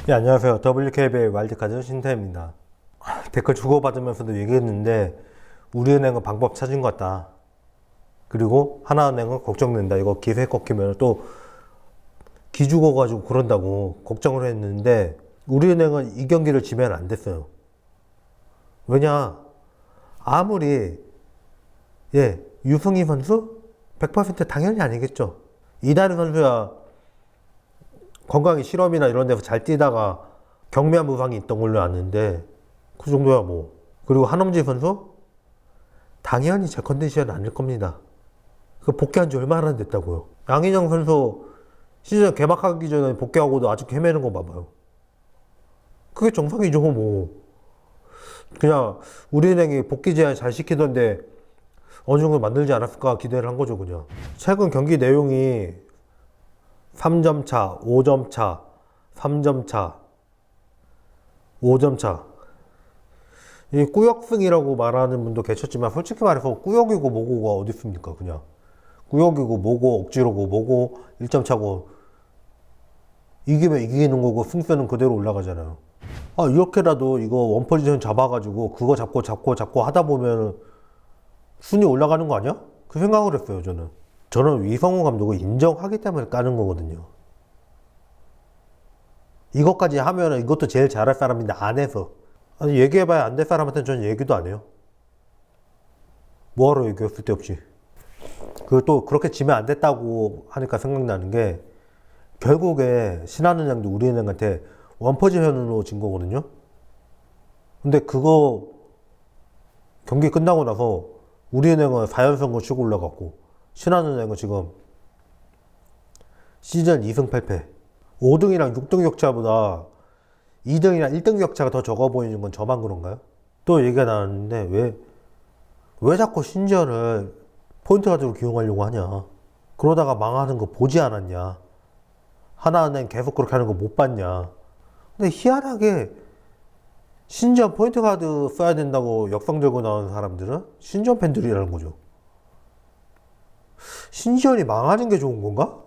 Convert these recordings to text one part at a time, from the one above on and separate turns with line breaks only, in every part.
네, 안녕하세요. WKBL 와일드카드 신태입니다. 댓글 주고받으면서도 얘기했는데 우리은행은 방법 찾은 것 같다. 그리고 하나은행은 걱정된다. 이거 기세 꺾이면 또 기죽어가지고 그런다고 걱정을 했는데 우리은행은 이 경기를 지면 안 됐어요. 왜냐? 아무리 유승희 선수? 100% 당연히 아니겠죠. 이다른 선수야 건강히 실험이나 이런 데서 잘 뛰다가 경미한 부상이 있던 걸로 아는데 그 정도야 뭐. 그리고 한엄지 선수? 당연히 제 컨디션 아닐 겁니다. 그 복귀한 지 얼마나 됐다고요. 양희정 선수 시즌 개막하기 전에 복귀하고도 아직 헤매는 거 봐봐요. 그게 정상이죠 뭐. 그냥 우리은행이 복귀 제한 잘 시키던데 어느 정도 만들지 않았을까 기대를 한 거죠 그냥. 최근 경기 내용이 3점 차, 5점 차, 3점 차, 5점 차. 이 꾸역승이라고 말하는 분도 계셨지만 솔직히 말해서 꾸역이고 뭐고가 어디 있습니까 그냥. 꾸역이고 뭐고 억지로고 뭐고 1점 차고 이기면 이기는 거고 승수는 그대로 올라가잖아요. 아 이렇게라도 이거 원포지션 잡아가지고 그거 잡고 하다 보면 순위 올라가는 거 아니야? 그 생각을 했어요 저는 위성호 감독을 인정하기 때문에 까는 거거든요. 이것까지 하면 이것도 제일 잘할 사람인데 안 해서. 아니 얘기해봐야 안 될 사람한테는 저는 얘기도 안 해요. 뭐하러 얘기해 쓸데없이. 그리고 또 그렇게 지면 안 됐다고 하니까 생각나는 게 결국에 신한은행도 우리은행한테 원포지션으로 진 거거든요. 근데 그거 경기 끝나고 나서 우리은행은 4연승을 치고 올라갔고 신한은행은 지금 시즌 2승 8패 5등이랑 6등 격차보다 2등이랑 1등 격차가 더 적어 보이는 건 저만 그런가요? 또 얘기가 나왔는데 왜 자꾸 신지현을 포인트 가드로 기용하려고 하냐. 그러다가 망하는 거 보지 않았냐. 하나은행 계속 그렇게 하는 거 못 봤냐. 근데 희한하게 신지현 포인트 가드 써야 된다고 역성 들고 나오는 사람들은 신지현 팬들이라는 거죠. 신지현이 망하는 게 좋은 건가?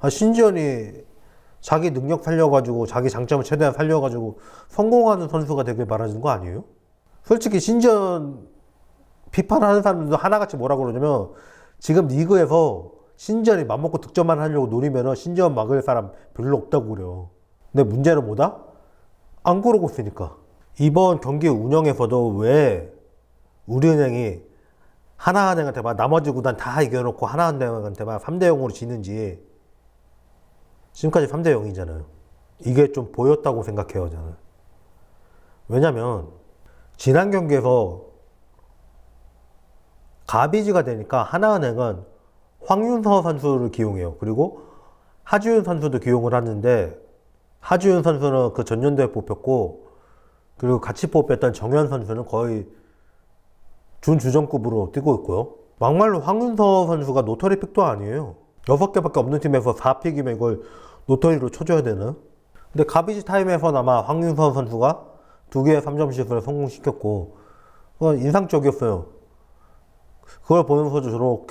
아, 신지현이 자기 능력 살려가지고 자기 장점을 최대한 살려가지고 성공하는 선수가 되길 바라는 거 아니에요? 솔직히 신지현 비판하는 사람들도 하나같이 뭐라 그러냐면 지금 리그에서 신지현이 맘먹고 득점만 하려고 노리면 신지현 막을 사람 별로 없다고 그래요. 근데 문제는 뭐다? 안 그러고 있으니까. 이번 경기 운영에서도 왜 우리은행이 하나은행한테만 나머지 구단 다 이겨놓고 하나은행한테만 3대0으로 지는지. 지금까지 3대0이잖아요. 이게 좀 보였다고 생각해요 저는. 왜냐면 지난 경기에서 가비지가 되니까 하나은행은 황윤서 선수를 기용해요. 그리고 하주윤 선수도 기용을 하는데 하주윤 선수는 그 전년도에 뽑혔고 그리고 같이 뽑혔던 정현 선수는 거의 준주전급으로 뛰고 있고요. 막말로 황윤서 선수가 노터리 픽도 아니에요. 6개밖에 없는 팀에서 4픽이면 이걸 노터리로 쳐줘야 되는. 근데 가비지 타임에서나마 황윤서 선수가 2개의 3점슛을 성공시켰고 그건 인상적이었어요. 그걸 보면서도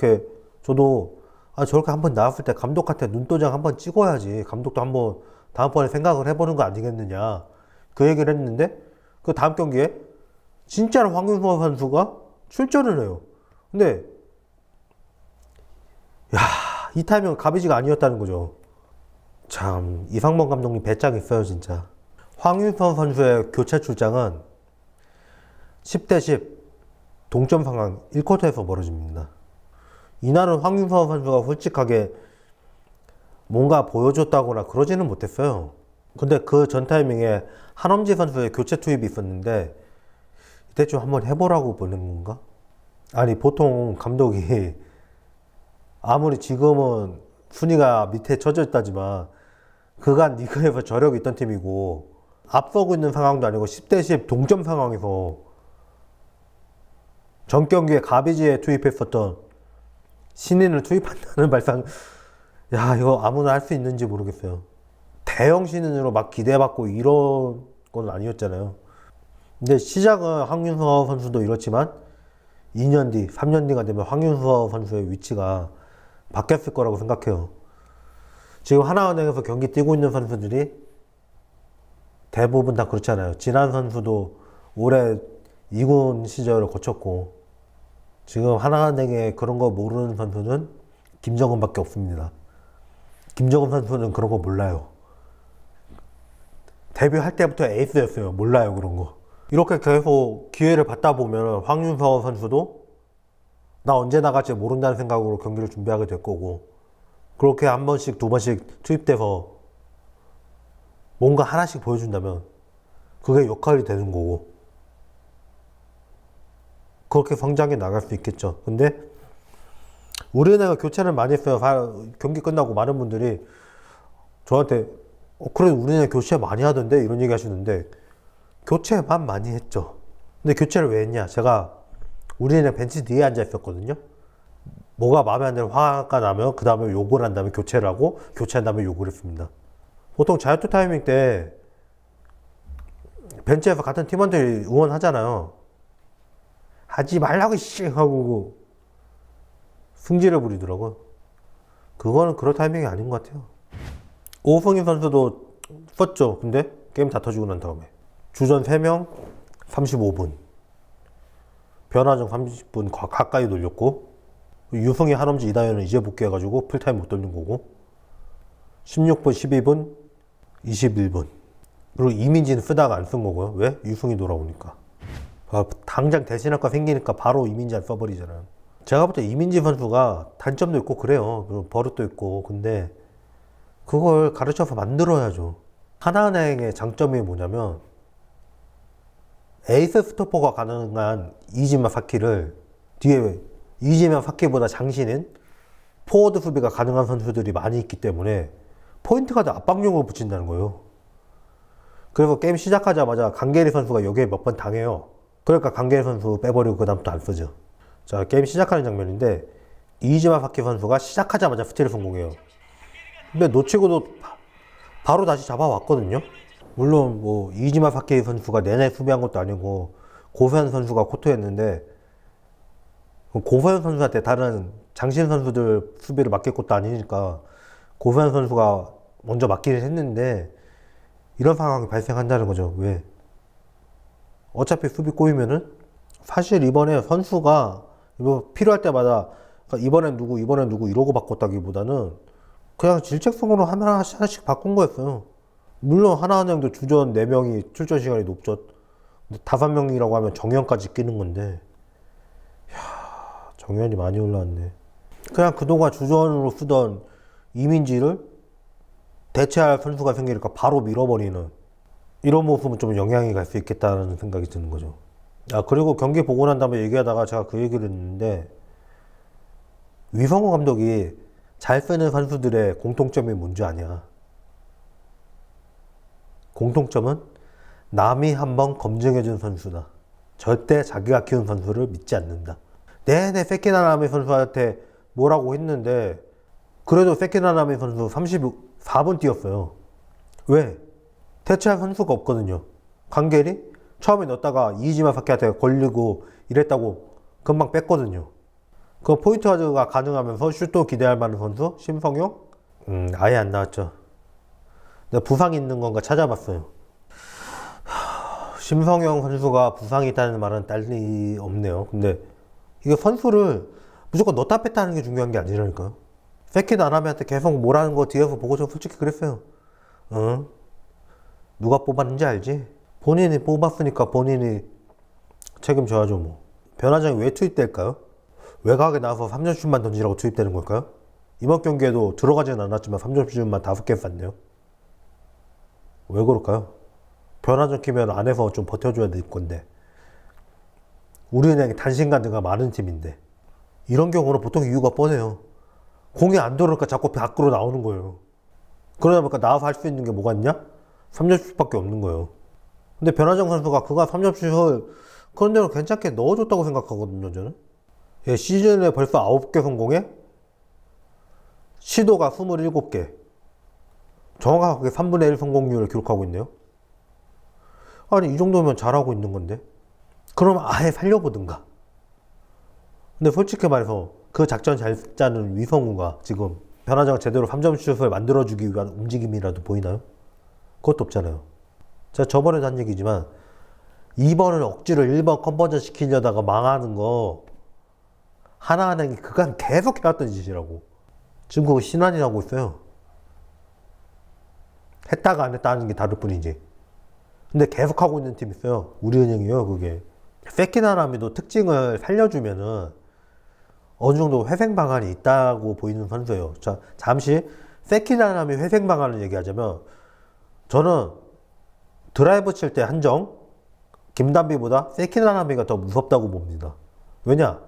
저도 저렇게 한번 나왔을 때 감독한테 눈도장 한번 찍어야지. 감독도 한번 다음번에 생각을 해보는 거 아니겠느냐. 그 얘기를 했는데 그 다음 경기에 진짜로 황윤서 선수가 출전을 해요. 근데 이 타이밍은 가비지가 아니었다는 거죠. 참 이상범 감독님 배짱 있어요 진짜. 황윤서 선수의 교체 출장은 10대10 동점 상황 1쿼터에서 벌어집니다. 이날은 황윤서 선수가 솔직하게 뭔가 보여줬다거나 그러지는 못했어요. 근데 그 전 타이밍에 한엄지 선수의 교체 투입이 있었는데 이때 좀 한번 해보라고 보는 건가? 아니 보통 감독이 아무리 지금은 순위가 밑에 쳐져 있다지만 그간 리그에서 저력이 있던 팀이고 앞서고 있는 상황도 아니고 10대10 동점 상황에서 전 경기에 가비지에 투입했었던 신인을 투입한다는 발상. 이거 아무나 할 수 있는지 모르겠어요. 대형 신인으로 막 기대받고 이런 건 아니었잖아요. 근데 시작은 황윤서 선수도 이렇지만 2년 뒤, 3년 뒤가 되면 황윤서 선수의 위치가 바뀌었을 거라고 생각해요. 지금 하나은행에서 경기 뛰고 있는 선수들이 대부분 다 그렇잖아요. 진한 선수도 올해 2군 시절을 거쳤고 지금 하나은행에 그런 거 모르는 선수는 김정은밖에 없습니다. 김정은 선수는 그런 거 몰라요. 데뷔할 때부터 에이스였어요. 몰라요, 그런 거. 이렇게 계속 기회를 받다 보면 황윤서 선수도 나 언제 나갈지 모른다는 생각으로 경기를 준비하게 될 거고, 그렇게 한 번씩 두 번씩 투입돼서 뭔가 하나씩 보여준다면 그게 역할이 되는 거고, 그렇게 성장해 나갈 수 있겠죠. 근데 우리은행은 교체를 많이 했어요. 경기 끝나고 많은 분들이 저한테 그래 우리은행 교체 많이 하던데 이런 얘기 하시는데, 교체만 많이 했죠. 근데 교체를 왜 했냐, 제가 우리은행 벤치 뒤에 앉아 있었거든요. 뭐가 마음에 안 드는 화가 나면 그 다음에 욕을 한 다음에 교체를 하고, 교체한 다음에 욕을 했습니다. 보통 자유투 타이밍 때 벤치에서 같은 팀원들이 응원하잖아요. 하지 말라고 씨 하고 승질을 부리더라고요. 그거는 그럴 타이밍이 아닌 것 같아요. 오승희 선수도 썼죠. 근데 게임 다 터지고 난 다음에 주전 3명 35분, 변화정 30분 가까이 돌렸고, 유승희, 한엄지, 이다현은 이제 복귀해가지고 풀타임 못 돌린 거고, 16분, 12분, 21분. 그리고 이민지는 쓰다가 안 쓴 거고요. 왜? 유승희 돌아오니까. 당장 대신할 거 생기니까 바로 이민지를 써버리잖아요. 제가 볼 때 이민지 선수가 단점도 있고 그래요. 그리고 버릇도 있고. 근데 그걸 가르쳐서 만들어야죠. 하나은행의 장점이 뭐냐면 에이스 스토퍼가 가능한 이지마 사키를 뒤에 이지마 사키보다 장신인 포워드 수비가 가능한 선수들이 많이 있기 때문에 포인트 가드 압박용으로 붙인다는 거예요. 그래서 게임 시작하자마자 강계리 선수가 여기에 몇 번 당해요. 그러니까 강계리 선수 빼버리고 그 다음부터 안 쓰죠. 자, 게임 시작하는 장면인데 이지마 사키 선수가 시작하자마자 스틸을 성공해요. 근데 놓치고도 바로 다시 잡아왔거든요. 물론 뭐 이지마 사키 선수가 내내 수비한 것도 아니고 고소현 선수가 코트였는데, 고소현 선수한테 다른 장신 선수들 수비를 맡길 것도 아니니까 고소현 선수가 먼저 맡기를 했는데, 이런 상황이 발생한다는 거죠. 왜? 어차피 수비 꼬이면은, 사실 이번에 선수가 이거 필요할 때마다 이번엔 누구 이러고 바꿨다기보다는 그냥 질책성으로 하나씩 바꾼 거였어요. 물론 하나은행도 주전 4명이 출전 시간이 높죠. 5명이라고 하면 정현까지 끼는 건데, 이야, 정현이 많이 올라왔네. 그냥 그동안 주전으로 쓰던 이민지를 대체할 선수가 생기니까 바로 밀어버리는 이런 모습은 좀 영향이 갈 수 있겠다는 생각이 드는 거죠. 그리고 경기 보고 난 다음에 얘기하다가 제가 그 얘기를 했는데, 위성호 감독이 잘 쓰는 선수들의 공통점이 뭔지 아냐? 공통점은 남이 한번 검증해준 선수다. 절대 자기가 키운 선수를 믿지 않는다. 내내 세키나라미 선수한테 뭐라고 했는데, 그래도 세키나라미 선수 34분 뛰었어요. 왜? 대체할 선수가 없거든요. 강계리 처음에 넣었다가 이지마 사키한테 걸리고 이랬다고 금방 뺐거든요. 그 포인트 가드가 가능하면서 슛도 기대할 만한 선수 심성용? 아예 안 나왔죠. 내가 부상이 있는 건가 찾아봤어요. 심성용 선수가 부상이 있다는 말은 딸리 없네요. 근데 이게 선수를 무조건 넣었다 뺐다 하는 게 중요한 게 아니라니까요. 세키 나나미한테 계속 뭐라는 거 뒤에서 보고 저 솔직히 그랬어요. 누가 뽑았는지 알지? 본인이 뽑았으니까 본인이 책임져야죠 뭐. 변화정이 왜 투입될까요? 외곽에 나와서 3점슛만 던지라고 투입되는 걸까요? 이번 경기에도 들어가지는 않았지만 3점슛만 5개 쐈네요. 왜 그럴까요? 변화정 키면 안에서 좀 버텨줘야 될 건데, 우리은행이 단신가드가 많은 팀인데, 이런 경우는 보통 이유가 뻔해요. 공이 안 들어오니까 자꾸 밖으로 나오는 거예요. 그러다 보니까 나와서 할 수 있는 게 뭐가 있냐? 3점슛밖에 없는 거예요. 근데 변화정 선수가 그가 3점슛을 그런 대로 괜찮게 넣어줬다고 생각하거든요, 저는. 예, 시즌에 벌써 9개 성공에 시도가 27개. 정확하게 3분의 1 성공률을 기록하고 있네요. 아니, 이 정도면 잘하고 있는 건데. 그럼 아예 살려보든가. 근데 솔직히 말해서 그 작전 잘 짜는 위성우가 지금 변화정을 제대로 3점슛을 만들어주기 위한 움직임이라도 보이나요? 그것도 없잖아요. 제가 저번에도 한 얘기지만 2번을 억지로 1번 컨버전 시키려다가 망하는 거 하나은행이 그간 계속 해왔던 짓이라고. 지금 그거 신한이 하고 있어요. 했다가 안 했다 하는 게 다를 뿐이지. 근데 계속 하고 있는 팀 있어요. 우리은행이요, 그게. 세키나라미도 특징을 살려주면은 어느 정도 회생 방안이 있다고 보이는 선수예요. 자, 잠시 세키나라미 회생 방안을 얘기하자면 저는 드라이브 칠 때 한정, 김단비보다 세키나라미가 더 무섭다고 봅니다. 왜냐?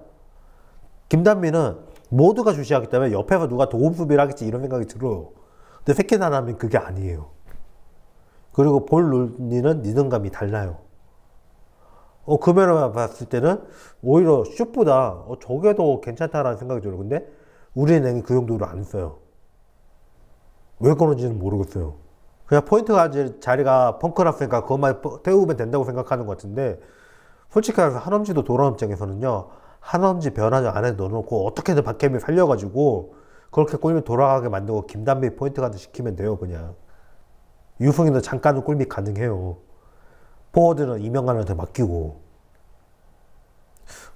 김단비는 모두가 주시하기 때문에 옆에서 누가 도움 수비를 하겠지 이런 생각이 들어요. 근데 세키나라미는 그게 아니에요. 그리고 볼 논리는 리듬감이 달라요. 그 면을 봤을 때는 오히려 슛보다 저게 더 괜찮다라는 생각이 들어요. 근데 우리은행이 그 정도로 안 써요. 왜 그런지는 모르겠어요. 그냥 포인트가 자리가 펑크났으니까 그것만 태우면 된다고 생각하는 것 같은데, 솔직히 말해서 한엄지도 돌아온 입장에서는요, 한엄지 변화정 안에 넣어놓고 어떻게든 박혜미 살려가지고 그렇게 골밑 돌아가게 만들고 김단비 포인트 가드 시키면 돼요. 그냥 유승이는 잠깐은 골밑 가능해요. 포워드는 이명관한테 맡기고.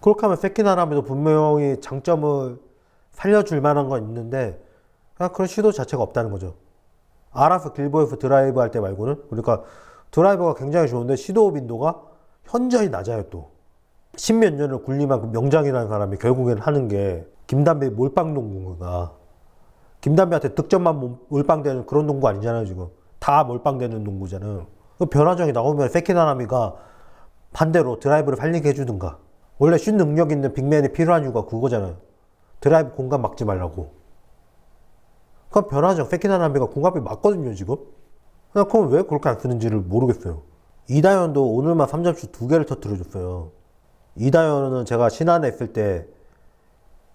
그렇게 하면 세키나라미도 분명히 장점을 살려줄 만한 건 있는데 그냥 그런 시도 자체가 없다는 거죠. 알아서 길보에서 드라이브 할 때 말고는. 그러니까 드라이버가 굉장히 좋은데 시도 빈도가 현저히 낮아요. 또 십몇 년을 굴림한 그 명장이라는 사람이 결국엔 하는 게 김단비 몰빵 농구가, 김단비한테 득점만 몰빵되는 그런 농구 아니잖아요. 지금 다 몰빵되는 농구잖아요. 그 변화정이 나오면 세키나라미가 반대로 드라이브를 살리게 해주든가. 원래 슛 능력 있는 빅맨이 필요한 이유가 그거잖아요. 드라이브 공간 막지 말라고. 그럼 변화정 세키나라미가 공간이 맞거든요 지금. 그럼 왜 그렇게 안 쓰는지를 모르겠어요. 이다현도 오늘만 3점슛 2개를 터뜨려줬어요. 이다현은 제가 신한에 있을 때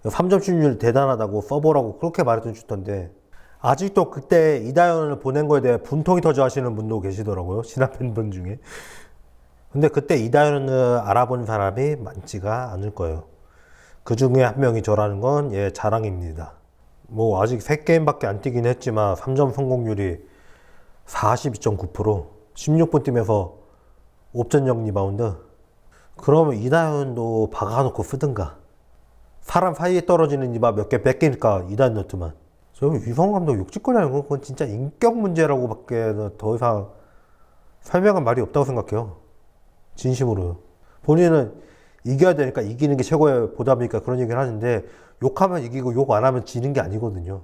3점슛률 대단하다고 써보라고 그렇게 말했던 슈터인데, 아직도 그때 이다현을 보낸 거에 대해 분통이 터져 하시는 분도 계시더라고요. 신한 팬분 중에. 근데 그때 이다현을 알아본 사람이 많지가 않을 거예요. 그 중에 한 명이 저라는 건 자랑입니다. 뭐 아직 3게임밖에 안 뛰긴 했지만 3점 성공률이 42.9%, 16분 뛰면서 옵전 0 리바운드. 그러면 이다현도 박아놓고 쓰든가. 사람 사이에 떨어지는 이바 몇 개 뺏기니까 이다현 넣더만. 저 위성 감독 욕짓거리 하는 건 그건 진짜 인격 문제라고 밖에 더 이상 설명한 말이 없다고 생각해요. 진심으로. 본인은 이겨야 되니까 이기는 게 최고의 보답이니까 그런 얘기를 하는데, 욕하면 이기고 욕 안 하면 지는 게 아니거든요.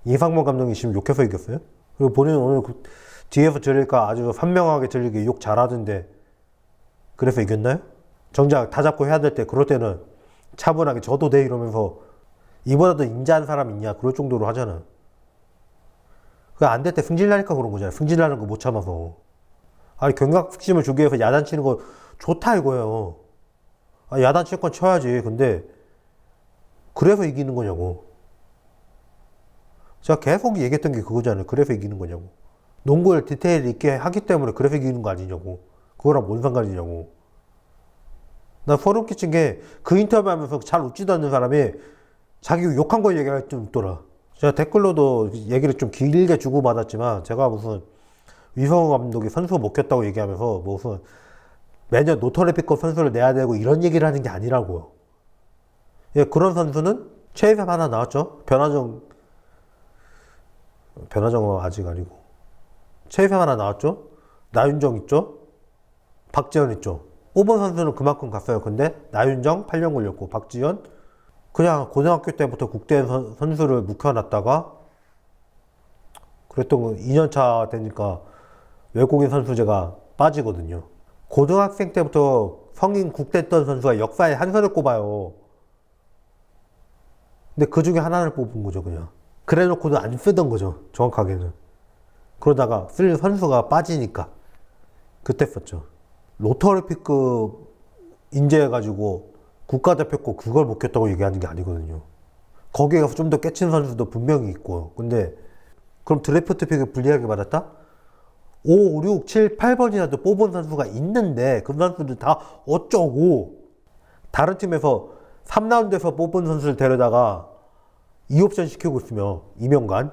이상문 감독이 지금 욕해서 이겼어요? 그리고 본인은 오늘 뒤에서 들으니까 아주 선명하게 들리게 욕 잘하던데 그래서 이겼나요? 정작 다 잡고 해야 될 때 그럴 때는 차분하게 저도 돼 이러면서 이보다도 인자한 사람 있냐 그럴 정도로 하잖아. 그게 안 될 때 승질나니까 그런 거잖아요. 승질나는 거 못 참아서. 아니 경각심을 주기 위해서 야단치는 거 좋다 이거예요. 야단칠 건 쳐야지. 근데 그래서 이기는 거냐고. 제가 계속 얘기했던 게 그거잖아요. 그래서 이기는 거냐고. 농구를 디테일 있게 하기 때문에 그래서 이기는 거 아니냐고. 그거랑 뭔 상관이냐고. 나 소름 끼친 게 그 인터뷰 하면서 잘 웃지도 않는 사람이 자기 욕한 거 얘기할 줄 웃더라. 제가 댓글로도 얘기를 좀 길게 주고받았지만, 제가 무슨 위성우 감독이 선수 못 꼈다고 얘기하면서 무슨 매년 노터래픽급 선수를 내야 되고 이런 얘기를 하는 게 아니라고요. 그런 선수는 최애섭 하나 나왔죠. 변화정은 아직 아니고 최애섭 하나 나왔죠. 나윤정 있죠. 박지현 있죠. 5번 선수는 그만큼 갔어요. 근데 나윤정 8년 걸렸고, 박지현 그냥 고등학교 때부터 국대 선수를 묵혀놨다가 그랬던 거 2년차 되니까 외국인 선수제가 빠지거든요. 고등학생 때부터 성인 국대 던 선수가 역사에 한 선을 꼽아요. 근데 그 중에 하나를 뽑은 거죠, 그냥. 그래 놓고도 안 쓰던 거죠, 정확하게는. 그러다가 쓸 선수가 빠지니까 그때 썼죠. 로터리피급 인재해가지고 국가대표급 그걸 못 꼈다고 얘기하는 게 아니거든요. 거기에 가서 좀 더 깨친 선수도 분명히 있고. 근데 그럼 드래프트 픽을 불리하게 받았다? 5, 6, 7, 8번이라도 뽑은 선수가 있는데 그 선수들 다 어쩌고. 다른 팀에서 3라운드에서 뽑은 선수를 데려다가 2옵션 시키고 있으며, 이명관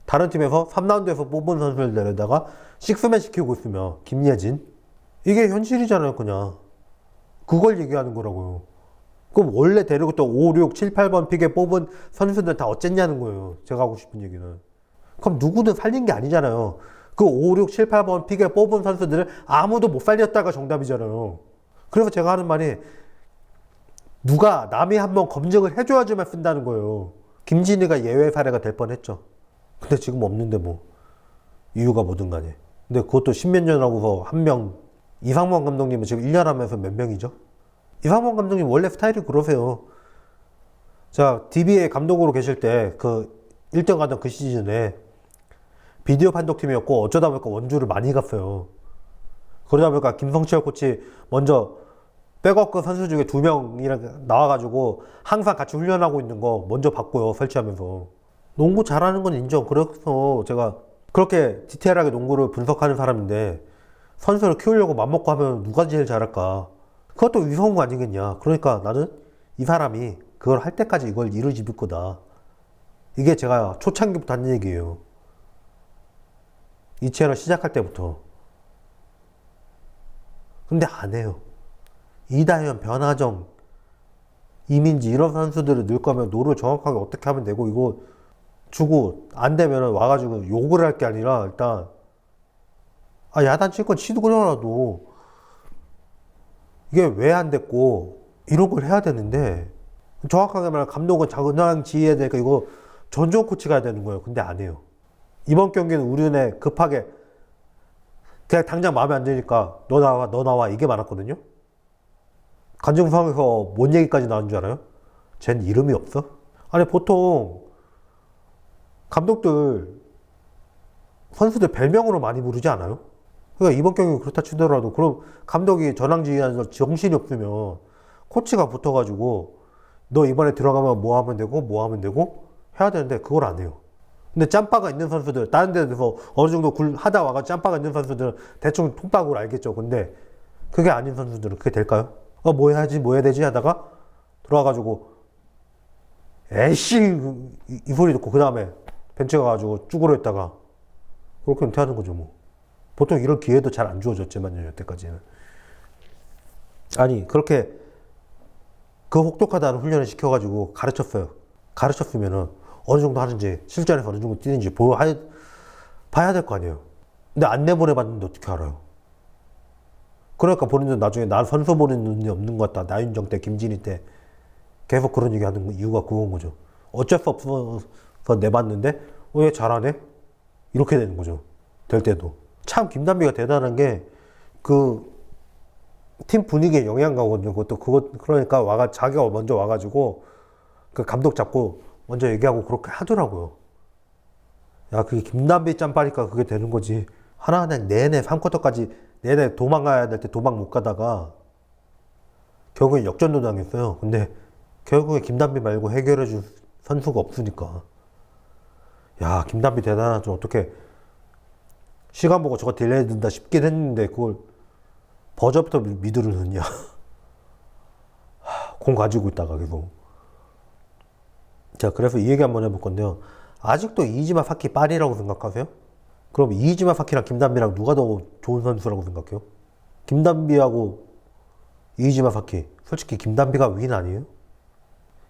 다른 팀에서 3라운드에서 뽑은 선수를 내려다가 식스맨 시키고 있으며 김예진. 이게 현실이잖아요, 그냥. 그걸 얘기하는 거라고요. 그럼 원래 데리고 또 5, 6, 7, 8번 픽에 뽑은 선수들 다 어쨌냐는 거예요. 제가 하고 싶은 얘기는. 그럼 누구든 살린 게 아니잖아요. 그 5, 6, 7, 8번 픽에 뽑은 선수들을 아무도 못 살렸다가 정답이잖아요. 그래서 제가 하는 말이 누가 남이 한번 검증을 해줘야지만 쓴다는 거예요. 김진희가 예외 사례가 될 뻔했죠. 근데 지금 없는데 뭐 이유가 뭐든 간에. 근데 그것도 십몇 년 하고서 한 명, 이상범 감독님은 지금 1년 하면서 몇 명이죠? 이상범 감독님 원래 스타일이 그러세요. 자, DBA 감독으로 계실 때 그 1등 가던 그 시즌에 비디오 판독팀이었고 어쩌다 보니까 원주를 많이 갔어요. 그러다 보니까 김성철 코치 먼저 백업급 선수 중에 2명이랑 나와가지고 항상 같이 훈련하고 있는 거 먼저 봤고요. 설치하면서. 농구 잘하는 건 인정. 그래서 제가 그렇게 디테일하게 농구를 분석하는 사람인데 선수를 키우려고 맘먹고 하면 누가 제일 잘할까? 그것도 위성우 아니겠냐. 그러니까 나는 이 사람이 그걸 할 때까지 이걸 이루어질 거다. 이게 제가 초창기부터 한 얘기예요. 이 채널 시작할 때부터. 근데 안 해요. 이다현, 변하정, 이민지 이런 선수들을 넣을 거면 노를 정확하게 어떻게 하면 되고 이거 주고 안 되면 와가지고 욕을 할 게 아니라 일단 야단 칠 건 치도 그러라도 이게 왜 안 됐고 이런 걸 해야 되는데 정확하게 말하면 감독은 자근한 지휘해야 되니까 이거 전종 코치가 해야 되는 거예요. 근데 안 해요. 이번 경기는 우리은행 급하게 그냥 당장 마음에 안 드니까 너 나와 이게 많았거든요. 관중석에서 뭔 얘기까지 나온 줄 알아요? 쟨 이름이 없어? 아니 보통 감독들 선수들 별명으로 많이 부르지 않아요? 그러니까 이번 경기 그렇다 치더라도 그럼 감독이 전황지휘하면서 정신이 없으면 코치가 붙어가지고 너 이번에 들어가면 뭐 하면 되고 뭐 하면 되고 해야 되는데 그걸 안 해요. 근데 짬바가 있는 선수들 다른 데서 어느 정도 하다 와가 짬바가 있는 선수들은 대충 통박으로 알겠죠. 근데 그게 아닌 선수들은 그게 될까요? 뭐 해야지 뭐 해야 되지 하다가 돌아와가지고 에이씨 이 소리 듣고 그 다음에 벤치 가가지고 쭈그러 있다가 그렇게 은퇴하는 거죠 뭐. 보통 이런 기회도 잘 안 주어졌지만요 여태까지는. 아니 그렇게 그 혹독하다는 훈련을 시켜가지고 가르쳤어요. 가르쳤으면은 어느 정도 하는지 실전에서 어느 정도 뛰는지 봐야 될 거 아니에요. 근데 안 내보내봤는데 어떻게 알아요? 그러니까 본인은 나중에 나 선수 보는 눈이 없는 것 같다. 나윤정 때, 김진희 때 계속 그런 얘기 하는 이유가 그건 거죠. 어쩔 수 없어서 내봤는데 얘 잘하네? 이렇게 되는 거죠. 될 때도. 참 김단비가 대단한 게 그 팀 분위기에 영향 가거든요. 그러니까 자기가 먼저 와가지고 그 감독 잡고 먼저 얘기하고 그렇게 하더라고요. 야, 그게 김단비 짬바니까 그게 되는 거지. 하나하나 내내 3쿼터까지 내내 도망가야 될 때 도망 못 가다가 결국에 역전도 당했어요. 근데 결국에 김단비 말고 해결해줄 선수가 없으니까. 야, 김단비 대단하죠. 어떻게 시간 보고 저거 딜레이 된다 싶긴 했는데 그걸 버저부터 미드를 넣냐. 공 가지고 있다가 계속. 자, 그래서 이 얘기 한번 해볼 건데요. 아직도 이이지마 사키 빨이라고 생각하세요? 그럼 이이지마 사키랑 김단비랑 누가 더 좋은 선수라고 생각해요? 김단비하고 이이지마 사키. 솔직히 김단비가 윈 아니에요?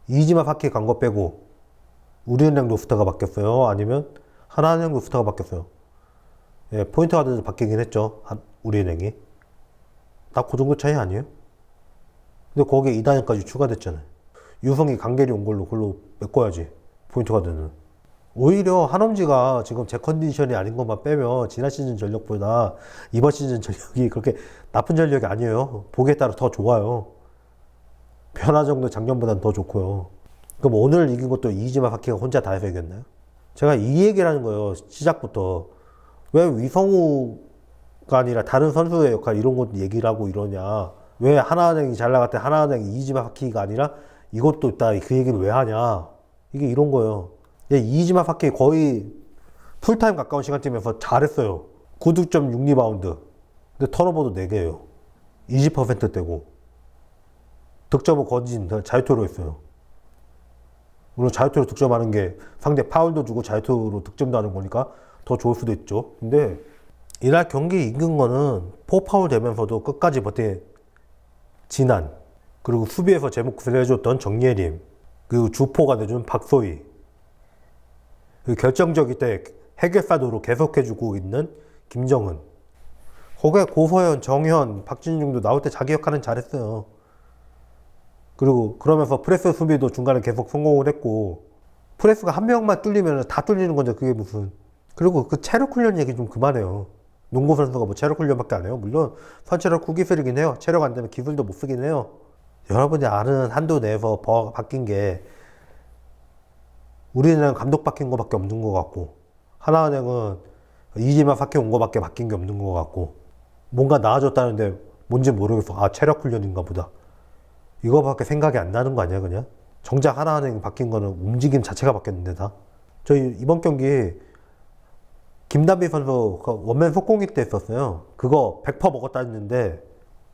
이이지마 사키 간 거 빼고 우리은행 로스터가 바뀌었어요? 아니면 하나은행 로스터가 바뀌었어요? 예, 포인트 가드도 바뀌긴 했죠. 우리은행이. 딱 그 정도 차이 아니에요? 근데 거기에 이다현까지 추가됐잖아요. 유성이 강계리 온 걸로 그걸로 메꿔야지. 포인트 가드는. 오히려 한엄지가 지금 제 컨디션이 아닌 것만 빼면 지난 시즌 전력보다 이번 시즌 전력이 그렇게 나쁜 전력이 아니에요. 보기에 따라 더 좋아요. 변화정도 작년보다는 더 좋고요. 그럼 오늘 이긴 것도 이지마 사키가 혼자 다 해서 이겼나요? 제가 이 얘기를 하는 거예요. 시작부터. 왜 위성우가 아니라 다른 선수의 역할 이런 것도 얘기를 하고 이러냐. 왜 하나은행이 잘 나갈 때 하나은행이 이지마 사키가 아니라 이것도 있다. 그 얘기를 왜 하냐. 이게 이런 거예요. 이지마 사키 거의 풀타임 가까운 시간 뛰면서 잘했어요. 9득점 6리바운드. 근데 턴오버도 4개예요. 20%대고. 득점은 거진 자유투로 했어요. 물론 자유투로 득점하는 게 상대 파울도 주고 자유투로 득점도 하는 거니까 더 좋을 수도 있죠. 근데 이날 경기 이긴 거는 포파울 되면서도 끝까지 버틴 진한, 그리고 수비에서 제목을 해줬던 정예림, 그리고 주포가 내준 박소희, 그리고 결정적일 때 해결사도로 계속해주고 있는 김정은. 거기에 고서현, 정현, 박진중도 나올 때 자기 역할은 잘했어요. 그리고 그러면서 프레스 수비도 중간에 계속 성공을 했고, 프레스가 한 명만 뚫리면 다 뚫리는 건데 그게 무슨. 그리고 그 체력 훈련 얘기 좀 그만해요. 농구 선수가 뭐 체력 훈련밖에 안 해요? 물론 선체력 후기술이긴 해요. 체력 안 되면 기술도 못 쓰긴 해요. 여러분이 아는 한도 내에서 바뀐 게 우리는 감독 바뀐 거밖에 없는 것 같고, 하나은행은 이지만 사키 온 거밖에 바뀐 게 없는 것 같고, 뭔가 나아졌다는데 뭔지 모르겠어. 아, 체력 훈련인가 보다. 이거밖에 생각이 안 나는 거 아니야, 그냥? 정작 하나은행 바뀐 거는 움직임 자체가 바뀌었는데, 다. 저희 이번 경기 김단비 선수 원맨 속공일 때 했었어요. 그거 100% 먹었다 했는데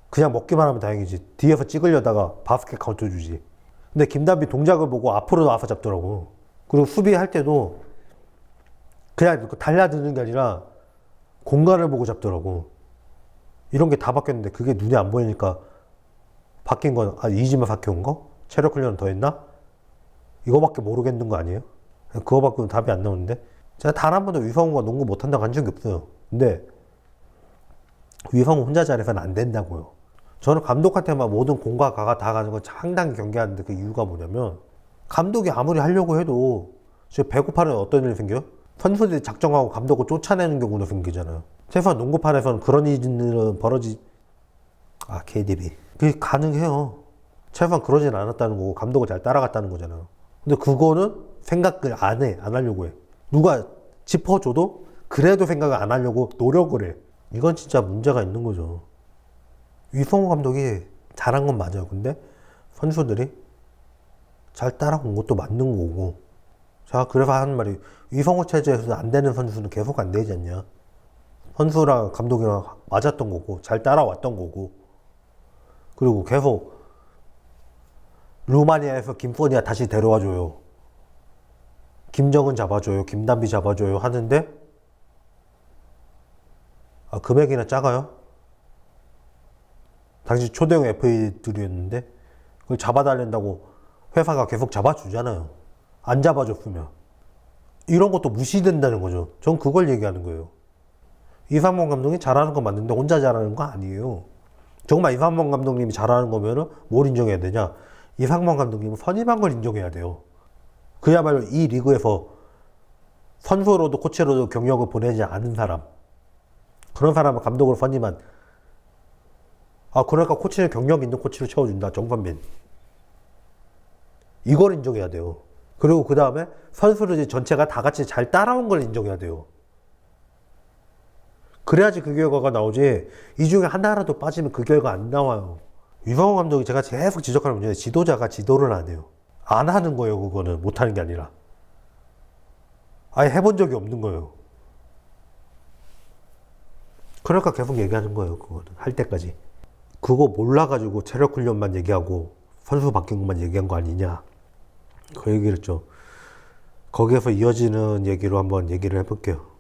그냥 먹기만 하면 다행이지. 뒤에서 찍으려다가 바스켓 카운트 주지. 근데 김단비 동작을 보고 앞으로 나와서 잡더라고. 그리고 수비할 때도 그냥 달려드는 게 아니라 공간을 보고 잡더라고. 이런 게 다 바뀌었는데 그게 눈에 안 보이니까 바뀐 건, 아, 이지만 바뀌온 거? 체력 훈련 더 했나? 이거밖에 모르겠는 거 아니에요? 그거밖에 답이 안 나오는데? 제가 단 한 번도 위성우가 농구 못한다고 한 적이 없어요. 근데 위성우 혼자 잘해서는 안 된다고요. 저는 감독한테만 모든 공과 가가 다 가는 건 상당히 경계하는데, 그 이유가 뭐냐면 감독이 아무리 하려고 해도 지금 배고파는 어떤 일이 생겨요? 선수들이 작정하고 감독을 쫓아내는 경우도 생기잖아요. 최소한 농구판에서는 그런 일은 KDB. 그게 가능해요. 최소한 그러진 않았다는 거고 감독을 잘 따라갔다는 거잖아요. 근데 그거는 생각을 안 해. 안 하려고 해. 누가 짚어줘도 그래도 생각을 안 하려고 노력을 해. 이건 진짜 문제가 있는 거죠. 위성호 감독이 잘한 건 맞아요. 근데 선수들이 잘 따라온 것도 맞는 거고. 자, 그래서 하는 말이, 위성호 체제에서 안 되는 선수는 계속 안 되지 않냐. 선수랑 감독이랑 맞았던 거고 잘 따라왔던 거고, 그리고 계속 루마니아에서 김포니아 다시 데려와줘요. 김정은 잡아줘요. 김단비 잡아줘요. 하는데, 아, 금액이나 작아요? 당시 초대형 FA들이었는데 그걸 잡아달란다고 회사가 계속 잡아주잖아요. 안 잡아줬으면. 이런 것도 무시된다는 거죠. 전 그걸 얘기하는 거예요. 이상범 감독이 잘하는 건 맞는데 혼자 잘하는 거 아니에요. 정말 이상범 감독님이 잘하는 거면은 뭘 인정해야 되냐? 이상범 감독님은 선임한 걸 인정해야 돼요. 그야말로 이 리그에서 선수로도 코치로도 경력을 보내지 않은 사람, 그런 사람을 감독으로 선임한, 아, 그러니까 코치는 경력 있는 코치로 채워준다, 정선빈. 이걸 인정해야 돼요. 그리고 그 다음에 선수들 전체가 다 같이 잘 따라온 걸 인정해야 돼요. 그래야지 그 결과가 나오지. 이 중에 하나라도 빠지면 그 결과 안 나와요. 위성호 감독이 제가 계속 지적하는 문제는 지도자가 지도를 안 해요. 안 하는 거예요. 그거는 못하는 게 아니라 아예 해본 적이 없는 거예요. 그러니까 계속 얘기하는 거예요. 그거는 할 때까지. 그거 몰라가지고 체력 훈련만 얘기하고 선수 바뀐 것만 얘기한 거 아니냐, 그 얘기를 했죠. 거기에서 이어지는 얘기로 한번 얘기를 해볼게요.